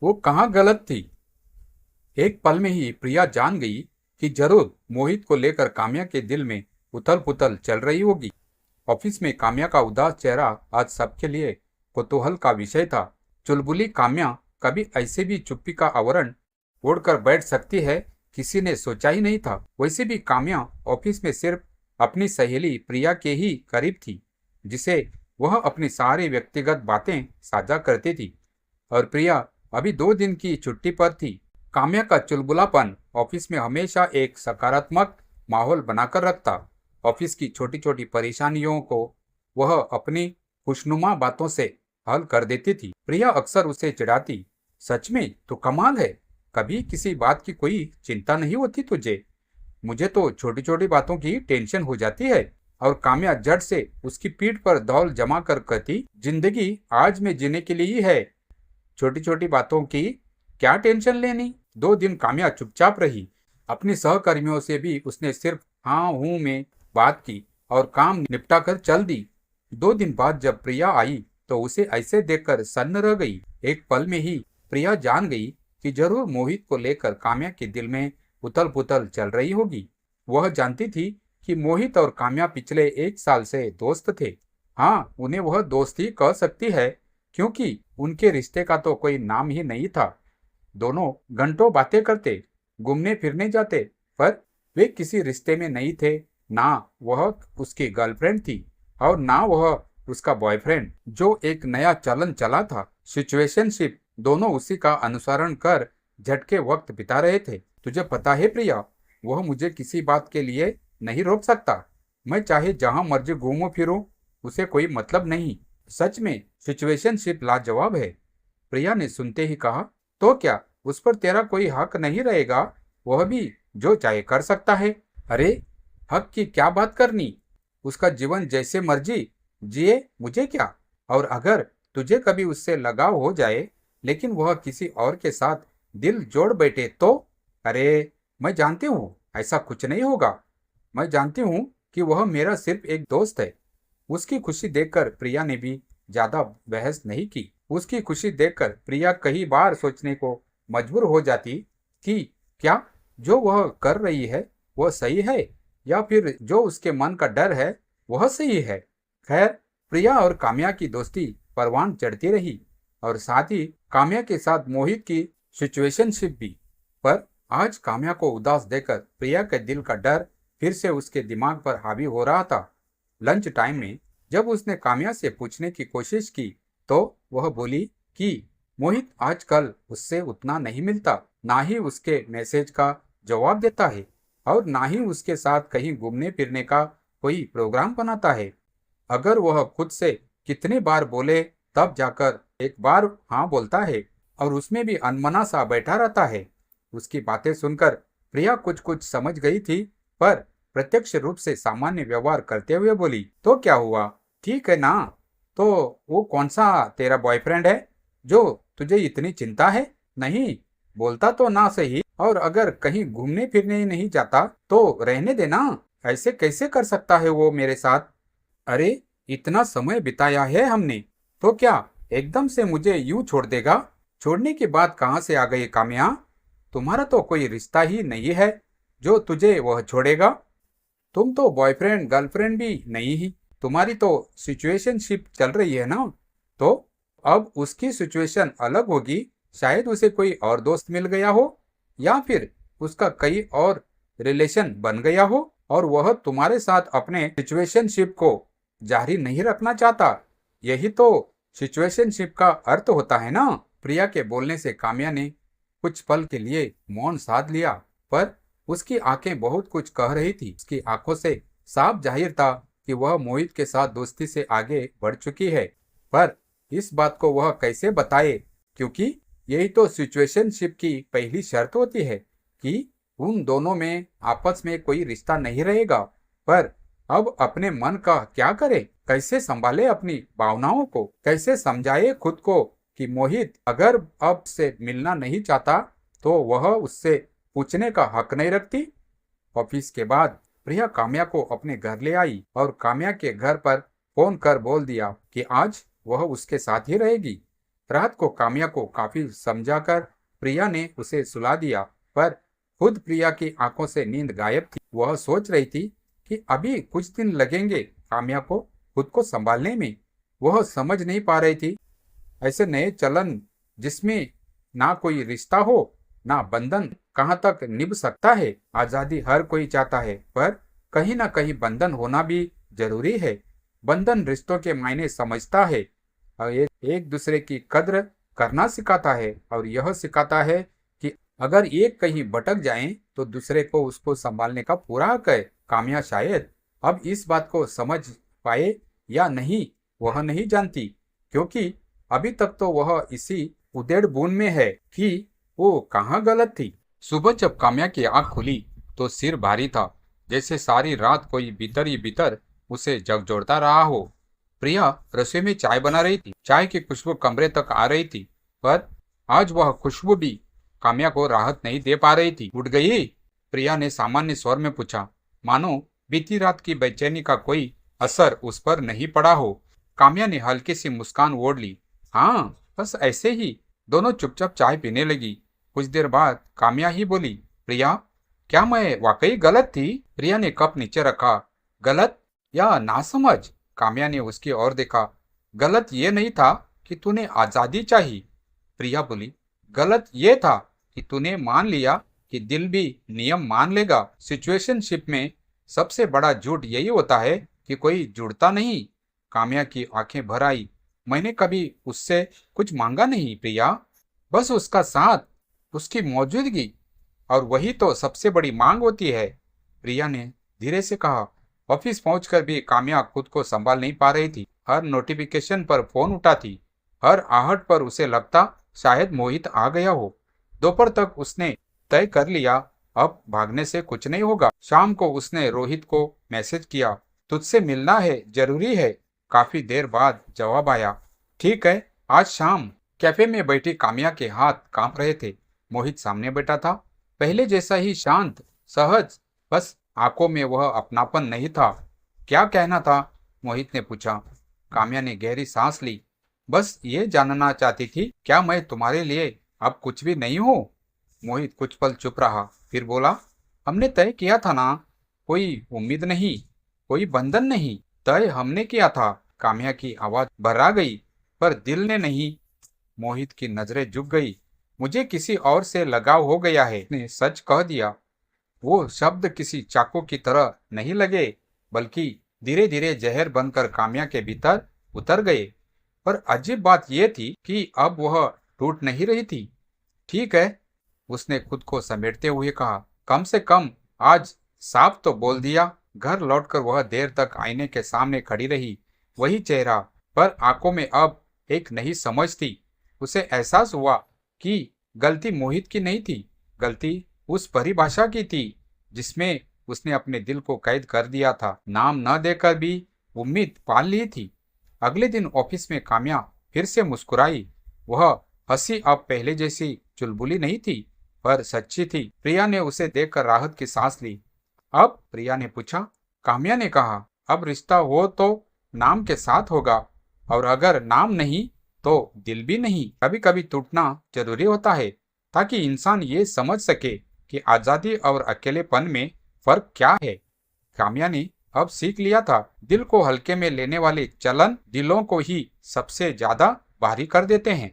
वो कहाँ गलत थी। एक पल में ही प्रिया जान गई कि जरूर मोहित को लेकर काम्या के दिल में उथल पुथल चल रही होगी। ऑफिस में काम्या का उदास चेहरा आज सबके लिए कुतूहल का विषय था। चुलबुली काम्या कभी ऐसे भी चुप्पी का आवरण ओढ़कर बैठ सकती है, किसी ने सोचा ही नहीं था। वैसे भी काम्या ऑफिस में सिर्फ अपनी सहेली प्रिया के ही करीब थी, जिसे वह अपनी सारी व्यक्तिगत बातें साझा करती थी। और प्रिया अभी 2 दिन की छुट्टी पर थी। काम्या का चुलबुलापन ऑफिस में हमेशा एक सकारात्मक माहौल बनाकर रखता। ऑफिस की छोटी छोटी परेशानियों को वह अपनी खुशनुमा बातों से हल कर देती थी। प्रिया अक्सर उसे चिढ़ाती, सच में तो कमाल है, कभी किसी बात की कोई चिंता नहीं होती तुझे, मुझे तो छोटी छोटी बातों की टेंशन हो जाती है। और काम्या जड़ से उसकी पीठ पर धौल जमा कर कहती, जिंदगी आज में जीने के लिए ही है, छोटी छोटी बातों की क्या टेंशन लेनी। 2 दिन काम्या चुपचाप रही। अपनी सहकर्मियों से भी उसने सिर्फ हाँ हूं में बात की और काम निपटा कर चल दी। 2 दिन बाद जब प्रिया आई तो उसे ऐसे देखकर सन्न रह गई। एक पल में ही प्रिया जान गई कि जरूर मोहित को लेकर काम्या के दिल में उथल पुथल चल रही होगी। वह जानती थी कि मोहित और काम्या पिछले 1 साल से दोस्त थे। हाँ, उन्हें वह दोस्ती कह सकती है, क्योंकि उनके रिश्ते का तो कोई नाम ही नहीं था। दोनों घंटों बातें करते, घूमने फिरने जाते, पर वे किसी रिश्ते में नहीं थे। ना वह उसकी गर्लफ्रेंड थी और ना वह उसका बॉयफ्रेंड, जो एक नया चलन चला था, सिचुएशनशिप। दोनों उसी का अनुसरण कर झटके वक्त बिता रहे थे। तुझे पता है प्रिया, वह मुझे किसी बात के लिए नहीं रोक सकता। मैं चाहे जहां मर्जी घूमूं फिरूं, उसे कोई मतलब नहीं। सच में सिचुएशनशिप लाजवाब है। प्रिया ने सुनते ही कहा, तो क्या उस पर तेरा कोई हक नहीं रहेगा? वह भी जो चाहे कर सकता है। अरे, हक की क्या बात करनी, उसका जीवन जैसे मर्जी जिए, मुझे क्या। और अगर तुझे कभी उससे लगाव हो जाए, लेकिन वह किसी और के साथ दिल जोड़ बैठे तो? अरे, मैं जानती हूँ ऐसा कुछ नहीं होगा। मैं जानती हूँ कि वह मेरा सिर्फ एक दोस्त है। उसकी खुशी देखकर प्रिया ने भी ज्यादा बहस नहीं की। उसकी खुशी देखकर प्रिया कई बार सोचने को मजबूर हो जाती कि क्या जो वह कर रही है वह सही है, या फिर जो उसके मन का डर है वह सही है। खैर, प्रिया और काम्या की दोस्ती परवान चढ़ती रही और साथ ही काम्या के साथ मोहित की सिचुएशनशिप भी। पर आज काम्या को उदास देखकर प्रिया के दिल का डर फिर से उसके दिमाग पर हावी हो रहा था। लंच टाइम में जब उसने काम्या से पूछने की कोशिश की तो वह बोली कि मोहित आजकल उससे उतना नहीं मिलता, ना ही उसके मैसेज का जवाब देता है और ना ही उसके साथ कहीं घूमने फिरने का कोई प्रोग्राम बनाता है। अगर वह खुद से कितने बार बोले तब जाकर एक बार हाँ बोलता है, और उसमें भी अनमना सा बैठा रहता है। उसकी बातें सुनकर प्रिया कुछ कुछ समझ गई थी, पर प्रत्यक्ष रूप से सामान्य व्यवहार करते हुए बोली, तो क्या हुआ, ठीक है ना? तो वो कौन सा तेरा बॉयफ्रेंड है जो तुझे इतनी चिंता है? नहीं, बोलता तो ना सही, और अगर कहीं घूमने फिरने ही नहीं जाता तो रहने देना। ऐसे कैसे कर सकता है वो मेरे साथ? अरे, इतना समय बिताया है हमने, तो क्या एकदम से मुझे यूं छोड़ देगा? छोड़ने की बात कहाँ से आ गई काम्या? तुम्हारा तो कोई रिश्ता ही नहीं है जो तुझे वह छोड़ेगा। तुम तो बॉयफ्रेंड गर्लफ्रेंड भी नहीं ही, तुम्हारी तो सिचुएशनशिप चल रही है ना। तो अब उसकी सिचुएशन अलग होगी, शायद उसे कोई और दोस्त मिल गया हो, या फिर उसका कई और रिलेशन बन गया हो और वह तुम्हारे साथ अपने सिचुएशनशिप को जारी नहीं रखना चाहता। यही तो सिचुएशनशिप का अर्थ होता है ना। प्रिया के बोलने से काम्या ने कुछ पल के लिए मौन साध लिया, पर उसकी आंखें बहुत कुछ कह रही थी। उसकी आंखों से साफ जाहिर था कि वह मोहित के साथ दोस्ती से आगे बढ़ चुकी है। पर इस बात को वह कैसे बताए, क्योंकि यही तो सिचुएशनशिप की पहली शर्त होती है कि उन दोनों में आपस में कोई रिश्ता नहीं रहेगा। पर अब अपने मन का क्या करे, कैसे संभाले अपनी भावनाओं को, कैसे समझाए खुद को कि मोहित अगर अब से मिलना नहीं चाहता तो वह उससे पूछने का हक नहीं रखती। ऑफिस के बाद प्रिया काम्या को अपने घर ले आई और काम्या के घर पर फोन कर बोल दिया कि आज वह उसके साथ ही रहेगी। रात को काम्या को काफी समझाकर प्रिया ने उसे सुला दिया, पर खुद प्रिया की आंखों से नींद गायब थी। वह सोच रही थी कि अभी कुछ दिन लगेंगे काम्या को खुद को संभालने में। वह समझ नहीं पा रही थी ऐसे नए चलन जिसमें ना कोई रिश्ता हो ना बंधन कहाँ तक निभ सकता है। आजादी हर कोई चाहता है, पर कहीं ना कहीं बंधन होना भी जरूरी है। बंधन रिश्तों के मायने समझता है और एक दूसरे की कद्र करना सिखाता है, और यह सिखाता है कि अगर एक कहीं भटक जाए तो दूसरे को उसको संभालने का पूरा हक है। काम्या शायद अब इस बात को समझ पाए या नहीं वह नहीं जानती, क्योंकि अभी तक तो वह इसी उधेड़ बुन में है कि वो कहाँ गलत थी। सुबह जब काम्या की आंख खुली तो सिर भारी था, जैसे सारी रात कोई भीतर ही भीतर उसे झकझोरता रहा हो। प्रिया रसोई में चाय बना रही थी। चाय की खुशबू कमरे तक आ रही थी, पर आज वह खुशबू भी काम्या को राहत नहीं दे पा रही थी। उठ गई? प्रिया ने सामान्य स्वर में पूछा, मानो बीती रात की बेचैनी का कोई असर उस पर नहीं पड़ा हो। काम्या ने हल्की सी मुस्कान ओढ़ ली। हाँ, बस ऐसे ही। दोनों चुपचाप चाय पीने लगी। कुछ देर बाद काम्या ही बोली, प्रिया, क्या मैं वाकई गलत थी? प्रिया ने कप नीचे रखा। गलत या नासमझ? काम्या ने उसकी ओर देखा। गलत ये नहीं था कि तूने आजादी चाही, प्रिया बोली। गलत ये था कि तूने मान लिया कि दिल भी नियम मान लेगा। सिचुएशनशिप में सबसे बड़ा झूठ यही होता है कि कोई जुड़ता नहीं। काम्या की आंखें भर आई। मैंने कभी उससे कुछ मांगा नहीं प्रिया, बस उसका साथ, उसकी मौजूदगी, और वही तो सबसे बड़ी मांग होती है, प्रिया ने धीरे से कहा। ऑफिस पहुंचकर भी काम्या खुद को संभाल नहीं पा रही थी। हर नोटिफिकेशन पर फोन उठाती, हर आहट पर उसे लगता शायद मोहित आ गया हो। दोपहर तक उसने तय कर लिया अब भागने से कुछ नहीं होगा। शाम को उसने रोहित को मैसेज किया, तुझसे मिलना है, जरूरी है। काफी देर बाद जवाब आया, ठीक है, आज शाम। कैफे में बैठी काम्या के हाथ कांप रहे थे। मोहित सामने बैठा था, पहले जैसा ही शांत, सहज, बस आंखों में वह अपनापन नहीं था। क्या कहना था? मोहित ने पूछा। काम्या ने गहरी सांस ली। बस ये जानना चाहती थी, क्या मैं तुम्हारे लिए अब कुछ भी नहीं हूँ? मोहित कुछ पल चुप रहा, फिर बोला, हमने तय किया था ना, कोई उम्मीद नहीं, कोई बंधन नहीं। तय हमने किया था। काम्या की आवाज भर्रा गई, पर दिल ने नहीं। मोहित की नजरें झुक गई। मुझे किसी और से लगाव हो गया है, ने सच कह दिया। वो शब्द किसी चाकू की तरह नहीं लगे, बल्कि धीरे धीरे जहर बनकर काम्या के भीतर उतर गए। पर अजीब बात यह थी कि अब वह टूट नहीं रही थी। ठीक है, उसने खुद को समेटते हुए कहा, कम से कम आज साफ तो बोल दिया। घर लौटकर वह देर तक आईने के सामने खड़ी रही, वही चेहरा, पर आंखों में अब एक नई समझ थी। उसे एहसास हुआ कि गलती मोहित की नहीं थी, गलती उस परिभाषा की थी जिसमें उसने अपने दिल को कैद कर दिया था। नाम न देकर भी उम्मीद पाल ली थी। अगले दिन ऑफिस में काम्या फिर से मुस्कुराई। वह हंसी अब पहले जैसी चुलबुली नहीं थी, पर सच्ची थी। प्रिया ने उसे देखकर राहत की सांस ली। अब? प्रिया ने पूछा। काम्या ने कहा, अब रिश्ता हो तो नाम के साथ होगा, और अगर नाम नहीं तो दिल भी नहीं। कभी कभी टूटना जरूरी होता है, ताकि इंसान ये समझ सके कि आजादी और अकेलेपन में फर्क क्या है। काम्या ने अब सीख लिया था, दिल को हल्के में लेने वाले चलन दिलों को ही सबसे ज्यादा भारी कर देते हैं।